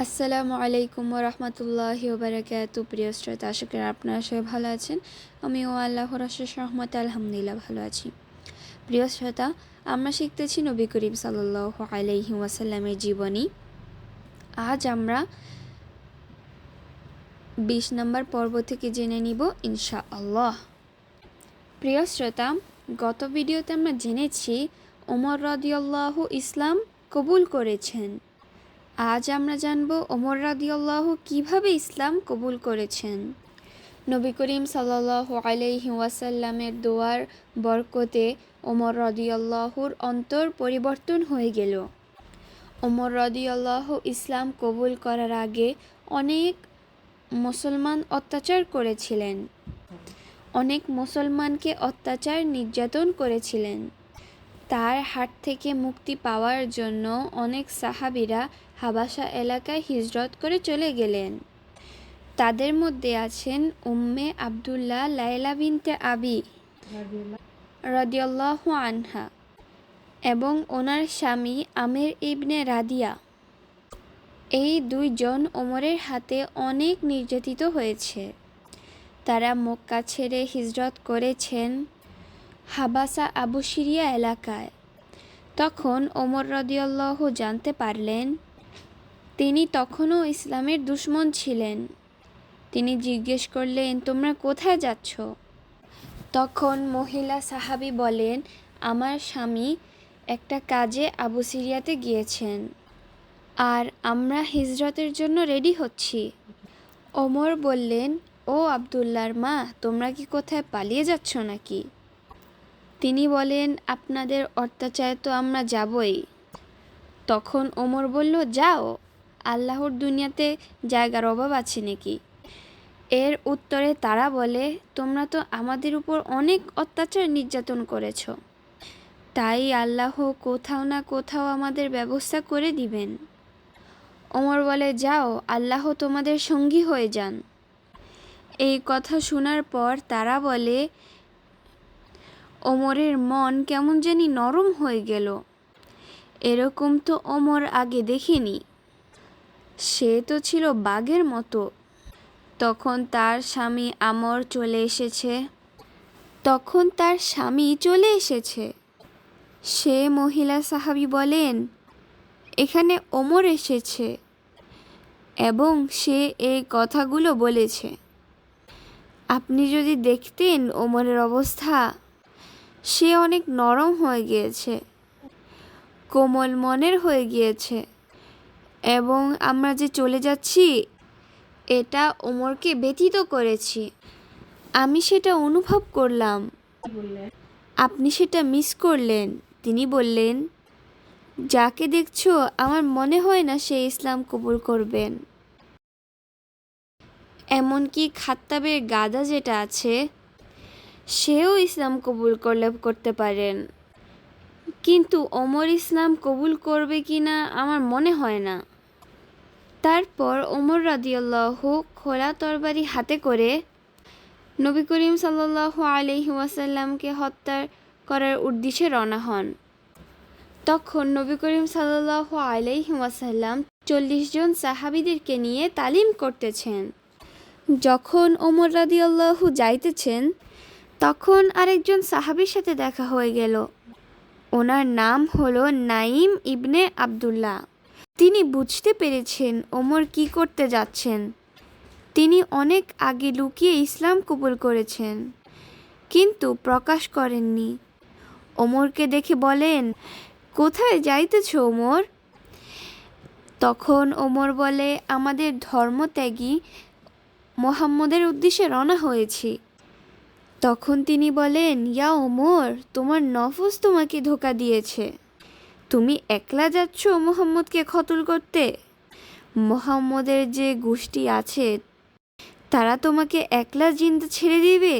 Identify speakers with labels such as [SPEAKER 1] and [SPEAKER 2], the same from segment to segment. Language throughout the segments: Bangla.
[SPEAKER 1] আসসালামু আলাইকুম ওরহমতুল্লাহি ওবারাকাতু। প্রিয় শ্রোতা, আশা করি আপনারা সবাই ভালো আছেন। আমিও আল্লাহর অশেষ রহমতে আলহামদুলিল্লাহ ভালো আছি। প্রিয় শ্রোতা, আমরা শিখতেছি নবী করিম সাল্লাল্লাহু আলাইহি ওয়াসাল্লামের জীবনী। আজ আমরা 20 নম্বর পর্ব থেকে জেনে নিব ইনশাআল্লাহ। প্রিয় শ্রোতা, গত ভিডিওতে আমরা জেনেছি ওমর রাদিয়াল্লাহু ইসলাম কবুল করেছেন। আজ আমরা জানব ওমর রাদিয়াল্লাহু কিভাবে ইসলাম কবুল করেছেন। নবী করিম সাল্লাল্লাহু আলাইহি ওয়াসাল্লামের দোয়ার বরকতে ওমর রাদিয়াল্লাহুর অন্তর পরিবর্তন হয়ে গেল। ওমর রাদিয়াল্লাহু ইসলাম কবুল করার আগে অনেক মুসলমান অত্যাচার করেছিলেন, অনেক মুসলমানকে অত্যাচার নির্যাতন করেছিলেন। তার হাত থেকে মুক্তি পাওয়ার জন্য অনেক সাহাবীরা হাবাসা এলাকায় হিজরত করে চলে গেলেন। তাদের মধ্যে আছেন উম্মে আবদুল্লাহ লায়লা বিনতে আবি রাদিয়াল্লাহু আনহা এবং ওনার স্বামী আমির ইবনে রাদিয়া। এই দুইজন ওমরের হাতে অনেক নির্যাতিত হয়েছে। তারা মক্কা ছেড়ে হিজরত করেছেন হাবাসা আবু সিরিয়া এলাকায়। তখন ওমর রাদিয়াল্লাহু জানতে পারলেন তিনি তখনও ইসলামের দুশমন ছিলেন। তিনি জিজ্ঞেস করলেন, তোমরা কোথায় যাচ্ছ? তখন মহিলা সাহাবী বলেন, আমার স্বামী একটা কাজে আবু সিরিয়াতে গিয়েছেন আর আমরা হিজরতের জন্য রেডি হচ্ছি। ওমর বললেন, ও আবদুল্লাহর মা, তোমরা কি কোথায় পালিয়ে যাচ্ছ নাকি? তিনি বলেন, আপনাদের অত্যাচারে তো আমরা যাবই। তখন ওমর বলল, যাও, আল্লাহর দুনিয়াতে জায়গার অভাব আছে নাকি? এর উত্তরে তারা বলে, তোমরা তো আমাদের উপর অনেক অত্যাচার নির্যাতন করেছ, তাই আল্লাহ কোথাও না কোথাও আমাদের ব্যবস্থা করে দিবেন। ওমর বলে, যাও, আল্লাহ তোমাদের সঙ্গী হয়ে যান। এই কথা শোনার পর তারা বলে, ওমরের মন কেমন জানি নরম হয়ে গেল। এরকম তো ওমর আগে দেখিনি, সে তো ছিল বাঘের মতো। তখন তার স্বামী চলে এসেছে। সে মহিলা সাহাবী বলেন, এখানে ওমর এসেছে এবং সে এই কথাগুলো বলেছে। আপনি যদি দেখতেন ওমরের অবস্থা, সে অনেক নরম হয়ে গিয়েছে, কোমল মনের হয়ে গিয়েছে এবং আমরা যে চলে যাচ্ছি এটা ওমরকে ব্যথিত করেছি। আমি সেটা অনুভব করলাম, আপনি সেটা মিস করলেন। তিনি বললেন, যাকে দেখছো আমার মনে হয় না সে ইসলাম কবুল করবেন। এমনকি খাত্তাবের গাদা যেটা আছে সেও ইসলাম কবুল করতে পারেন, কিন্তু ওমর ইসলাম কবুল করবে কিনা আমার মনে হয় না। তারপর ওমর রাদিয়াল্লাহু খোলা তরবারি হাতে করে নবী করিম সাল্লাল্লাহু আলাইহি ওয়াসাল্লামকে হত্যা করার উদ্দেশ্যে রওনা হন। তখন নবী করিম সাল্লাল্লাহু আলাইহি ওয়াসাল্লাম 40 জন সাহাবীদেরকে নিয়ে তালিম করতেছেন। যখন ওমর রাদিয়াল্লাহু যাইতেছেন, তখন আরেকজন সাহাবীর সাথে দেখা হয়ে গেল। ওনার নাম হলো নাঈম ইবনে আবদুল্লাহ। তিনি বুঝতে পেরেছেন ওমর কি করতে যাচ্ছেন। তিনি অনেক আগে লুকিয়ে ইসলাম কবুল করেছেন, কিন্তু প্রকাশ করেননি। ওমরকে দেখে বলেন, কোথায় যাইতেছ ওমর? তখন ওমর বলে, আমাদের ধর্মত্যাগী মুহাম্মদের উদ্দেশ্যে রওনা হয়েছি। তখন তিনি বলেন, ইয়া ওমর, তোমার নফস তোমাকে ধোঁকা দিয়েছে। তুমি একলা যাচ্ছ মুহাম্মদকে কতল করতে? মুহাম্মদের যে গোষ্ঠী আছে তারা তোমাকে একলা জিন্দা ছেড়ে দিবে?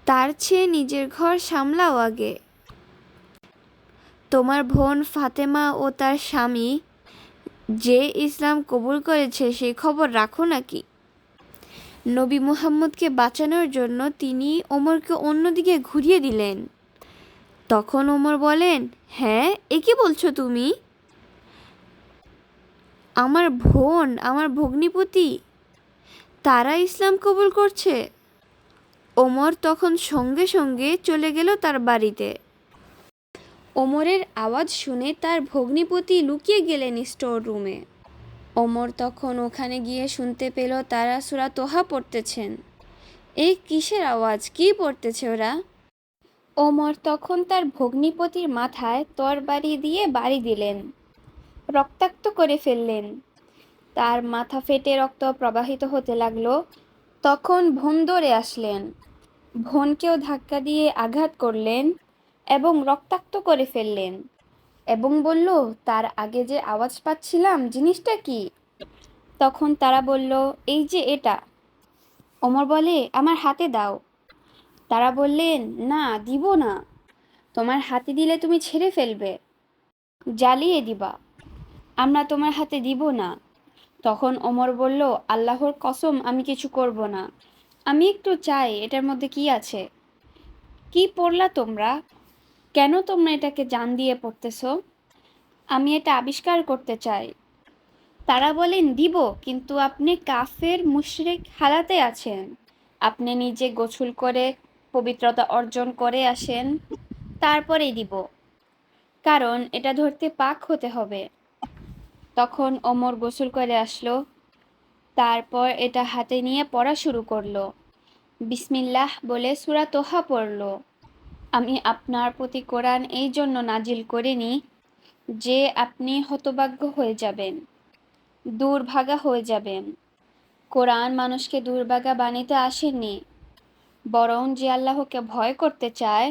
[SPEAKER 1] তার চেয়ে নিজের ঘর সামলাও আগে। তোমার বোন ফাতেমা ও তার স্বামী যে ইসলাম কবুল করেছে সেই খবর রাখো নাকি? নবী মুহাম্মদকে বাঁচানোর জন্য তিনি ওমরকে অন্যদিকে ঘুরিয়ে দিলেন। তখন ওমর বলেন, হ্যাঁ, এ কি বলছো তুমি? আমার বোন, আমার ভগ্নিপতি, তারা ইসলাম কবুল করছে। ওমর তখন সঙ্গে সঙ্গে চলে গেল তার বাড়িতে। ওমরের আওয়াজ শুনে তার ভগ্নিপতি লুকিয়ে গেলেন স্টোর রুমে। ওমর তখন ওখানে গিয়ে শুনতে পেল তারা সূরা তোহা পড়তেছেন। এই কিসের আওয়াজ, কি পড়তেছে ওরা? ওমর তখন তার ভগ্নিপতির মাথায় তরবারি দিয়ে বাড়ি দিলেন, রক্তাক্ত করে ফেললেন। তার মাথা ফেটে রক্ত প্রবাহিত হতে লাগলো। তখন বোন দৌড়ে আসলেন, বোনকেও ধাক্কা দিয়ে আঘাত করলেন এবং রক্তাক্ত করে ফেললেন এবং বলল, তার আগে যে আওয়াজ পাচ্ছিলাম জিনিসটা কি? তখন তারা বলল, এই যে এটা। ওমর বলে, আমার হাতে দাও। তারা বললেন, না, দিব না, তোমার হাতে দিলে তুমি ছেড়ে ফেলবে, জ্বালিয়ে দিবা, আমরা তোমার হাতে দিব না। তখন ওমর বলল, আল্লাহর কসম, আমি কিছু করব না, আমি একটু চাই এটার মধ্যে কি আছে। কি পড়লা তোমরা? কেন তোমরা এটাকে জান দিয়ে পড়তেছো? আমি এটা আবিষ্কার করতে চাই। তারা বলেন, দিব, কিন্তু আপনি কাফের মুশরিক হালাতে আছেন, আপনি নিজে গোসল করে পবিত্রতা অর্জন করে আসেন, তারপরেই দিব, কারণ এটা ধরতে পাক হতে হবে। তখন ওমর গোসল করে আসলো, তারপর এটা হাতে নিয়ে পড়া শুরু করলো। বিসমিল্লাহ বলে সূরা তোহা পড়ল। আমি আপনার প্রতি কোরআন এই জন্য নাজিল করিনি যে আপনি হতভাগ্য হয়ে যাবেন, দুর্ভাগা হয়ে যাবেন। কোরআন মানুষকে দুর্ভাগা বানাতে আসেনি, বরং যে আল্লাহকে ভয় করতে চায়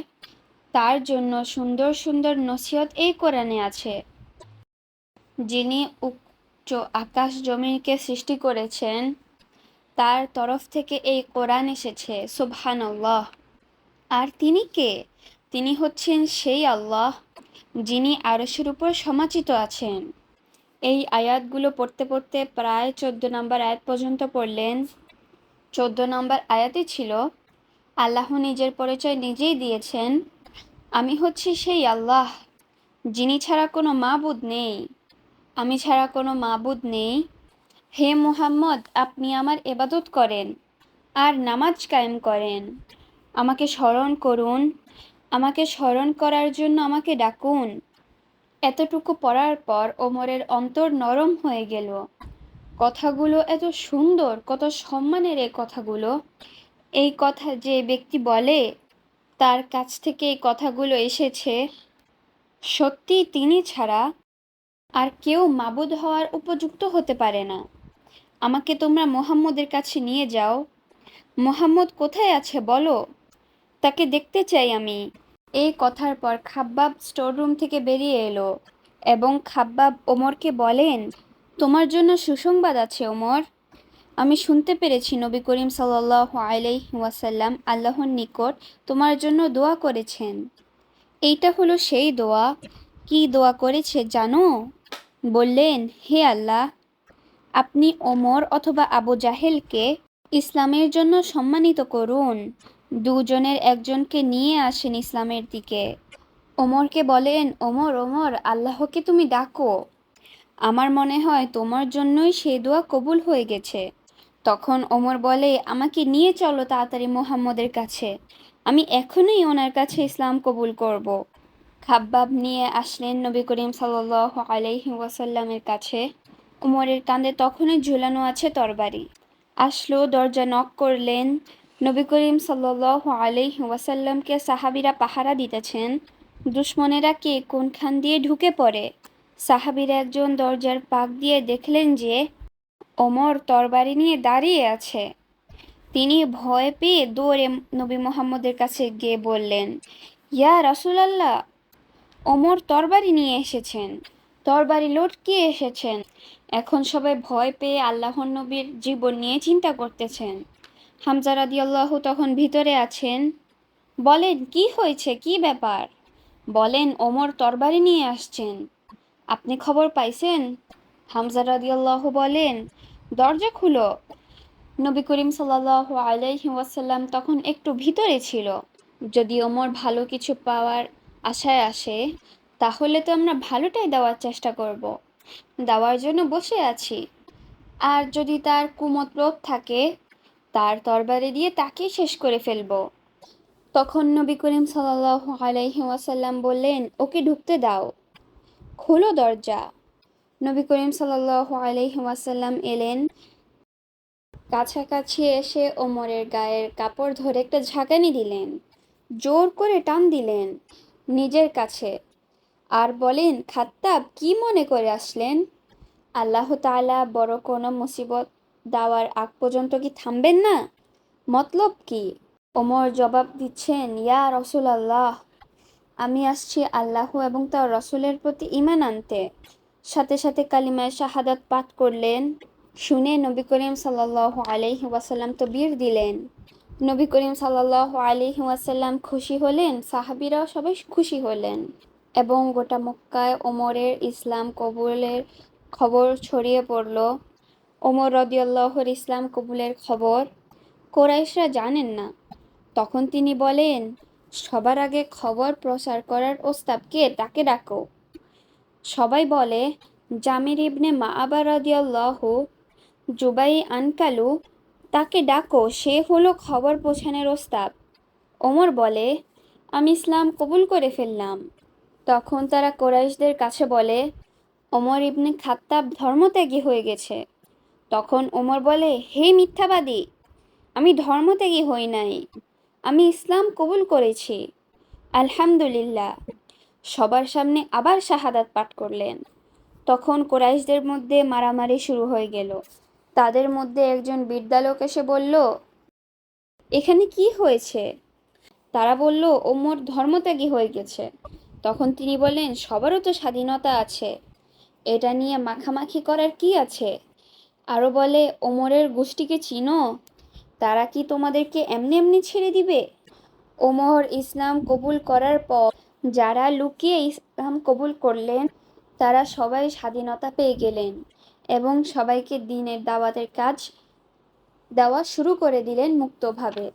[SPEAKER 1] তার জন্য সুন্দর সুন্দর নসিহত এই কোরআনে আছে। যিনি উচ্চ আকাশ জমিনকে সৃষ্টি করেছেন তার তরফ থেকে এই কোরআন এসেছে, সুবহানাল্লাহ। আর তিনি কে? তিনি হচ্ছেন সেই আল্লাহ যিনি আরশের উপর সমাচিত আছেন। এই আয়াতগুলো পড়তে পড়তে প্রায় 14 নম্বর আয়াত পর্যন্ত পড়লেন। 14 নম্বর আয়াতে ছিল, আল্লাহ নিজের পরিচয় নিজেই দিয়েছেন, আমি হচ্ছি সেই আল্লাহ যিনি ছাড়া কোনো মাবুদ নেই, আমি ছাড়া কোনো মাবুদ নেই। হে মুহাম্মদ, আপনি আমার ইবাদত করেন আর নামাজ কায়েম করেন, আমাকে স্মরণ করুন, আমাকে স্মরণ করার জন্য আমাকে ডাকুন। এতটুকু পড়ার পর ওমরের অন্তর নরম হয়ে গেল। কথাগুলো এত সুন্দর, কত সম্মানের এই কথাগুলো। এই কথা যে ব্যক্তি বলে তার কাছ থেকে এই কথাগুলো এসেছে, সত্যি তিনি ছাড়া আর কেউ মাবুদ হওয়ার উপযুক্ত হতে পারে না। আমাকে তোমরা মুহাম্মদের কাছে নিয়ে যাও। মুহাম্মদ কোথায় আছে বলো, তাকে দেখতে চাই আমি। এই কথার পর খাব্বাব স্টোররুম থেকে বেরিয়ে এলো এবং খাব্বাব ওমরকে বলেন, তোমার জন্য সুসংবাদ আছে ওমর। আমি শুনতে পেরেছি নবী করিম সাল্লাল্লাহু আলাইহি ওয়াসাল্লাম আল্লাহর নিকট তোমার জন্য দোয়া করেছেন। এইটা হলো সেই দোয়া। কি দোয়া করেছে জানো? বললেন, হে আল্লাহ, আপনি ওমর অথবা আবু জাহেলকে ইসলামের জন্য সম্মানিত করুন। দুজনের একজনকে নিয়ে আসেন ইসলামের দিকে। ওমরকে বলেন, ওমর, ওমর, আল্লাহকে তুমি ডাকো, আমার মনে হয় তোমার জন্যই সেই দোয়া কবুল হয়ে গেছে। তখন ওমর বলে, আমাকে নিয়ে চলো তাড়াতাড়ি মুহাম্মদের কাছে, আমি এখনই ওনার কাছে ইসলাম কবুল করব। খাব্বাব নিয়ে আসলেন নবী করিম সাল্লাল্লাহু আলাইহি ওয়াসাল্লামের কাছে। ওমরের কাঁধে তখনই ঝুলানো আছে তরবারি। আসলো, দরজা নক করলেন। নবী করিম সাল্লাল্লাহু আলাইহি ওয়াসাল্লামকে সাহাবীরা পাহারা দিতেছেন। দুশমনেরা কে কোনখান দিয়ে ঢুকে পড়ে। সাহাবীরা একজন দরজার পাক দিয়ে দেখলেন যে ওমর তরবারি নিয়ে দাঁড়িয়ে আছে। তিনি ভয় পেয়ে দৌড়ে নবী মুহাম্মদের কাছে গিয়ে বললেন, ইয়া রাসূলুল্লাহ, ওমর তরবারি নিয়ে এসেছেন, তরবারি লটকিয়ে এসেছেন। এখন সবাই ভয় পেয়ে আল্লাহর নবীর জীবন নিয়ে চিন্তা করতেছেন। হামজা রাদিয়াল্লাহু তখন ভিতরে আছেন। বলেন, কি হয়েছে, কি ব্যাপার? বলেন, ওমর তরবারি নিয়ে আসছেন, আপনি খবর পাইছেন? হামজা রাদিয়াল্লাহু বলেন, দরজা খুলো। নবী করিম সাল্লাল্লাহু আলাইহি ওয়াসাল্লাম তখন একটু ভিতরে ছিল। যদি ওমর ভালো কিছু পাওয়ার আশায় আসে তাহলে তো আমরা ভালোটাই দেওয়ার চেষ্টা করব। দেওয়ার জন্য বসে আছি। আর যদি তার কুমতলব থাকে, তার তরবারি দিয়ে তাকে শেষ করে ফেলবো। তখন নবী করিম সাল্লাল্লাহু আলাইহি ওয়াসাল্লাম বললেন, ওকে ঢুকতে দাও, খোলো দরজা। নবী করিম সাল্লাল্লাহু আলাইহি ওয়াসাল্লাম এলেন, কাছাকাছি এসে ওমরের গায়ের কাপড় ধরে একটা ঝাঁকানি দিলেন, জোর করে টান দিলেন নিজের কাছে, আর বলেন, খাত্তাব, কি মনে করে আসলেন? আল্লাহ তাআলা বড় কোনো মুসিবত দেওয়ার আগ পর্যন্ত কি থামবেন না? মতলব কি? ওমর জবাব দিচ্ছেন, ইয়া রাসূলুল্লাহ, আমি আসছি আল্লাহ এবং তার রসুলের প্রতি ঈমান আনতে। সাথে সাথে কালিমায়ে শাহাদাত পাঠ করলেন। শুনে নবী করিম সাল্লাল্লাহু আলাইহি ওয়াসাল্লাম তাকবীর দিলেন। নবী করিম সাল্লাল্লাহু আলাইহি ওয়াসাল্লাম খুশি হলেন, সাহাবীরাও সবাই খুশি হলেন, এবং গোটা মক্কায় ওমরের ইসলাম কবুলের খবর ছড়িয়ে পড়ল। ওমর রাদিয়াল্লাহুর ইসলাম কবুলের খবর কুরাইশরা জানেন না। তখন তিনি বলেন, সবার আগে খবর প্রচার করার ওস্তাদ কে, তাকে ডাকো। সবাই বলে, জামির ইবনে মাআবা রাদিয়াল্লাহু, জুবাই আনকালু, তাকে ডাকো, সে হলো খবর পৌঁছানোর ওস্তাদ। ওমর বলে, আমি ইসলাম কবুল করে ফেললাম। তখন তারা কুরাইশদের কাছে বলে, ওমর ইবনে খাত্তাব ধর্মত্যাগী হয়ে গেছে। তখন ওমর বলে, হে মিথ্যাবাদী, আমি ধর্মত্যাগী হই নাই, আমি ইসলাম কবুল করেছি, আলহামদুলিল্লাহ। সবার সামনে আবার শাহাদাত পাঠ করলেন। তখন কুরাইশদের মধ্যে মারামারি শুরু হয়ে গেল। তাদের মধ্যে একজন বৃদ্ধা লোক এসে বলল, এখানে কি হয়েছে? তারা বলল, ওমর ধর্মত্যাগী হয়ে গেছে। তখন তিনি বললেন, সবারও তো স্বাধীনতা আছে, এটা নিয়ে মাখামাখি করার কি আছে? আরও বলে, ওমরের গোষ্ঠীকে চিনো? তারা কি তোমাদেরকে এমনি এমনি ছেড়ে দিবে? ওমর ইসলাম কবুল করার পর যারা লুকিয়ে ইসলাম কবুল করলেন, তারা সবাই স্বাধীনতা পেয়ে গেলেন এবং সবাইকে দ্বীনের দাওয়াতের কাজ দেওয়া শুরু করে দিলেন মুক্তভাবে।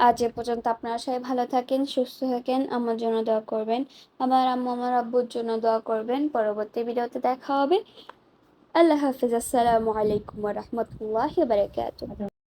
[SPEAKER 1] আজ এ পর্যন্ত। আপনারা সবাই ভালো থাকেন, সুস্থ থাকেন, আমার জন্য দোয়া করবেন, আমার আম্মু আমার আব্বুর জন্য দোয়া করবেন। পরবর্তী ভিডিওতে দেখা হবে। আল্লাহ হাফিজ। আসসালামু আলাইকুম ওয়া রাহমাতুল্লাহি ওয়া বারাকাতুহু।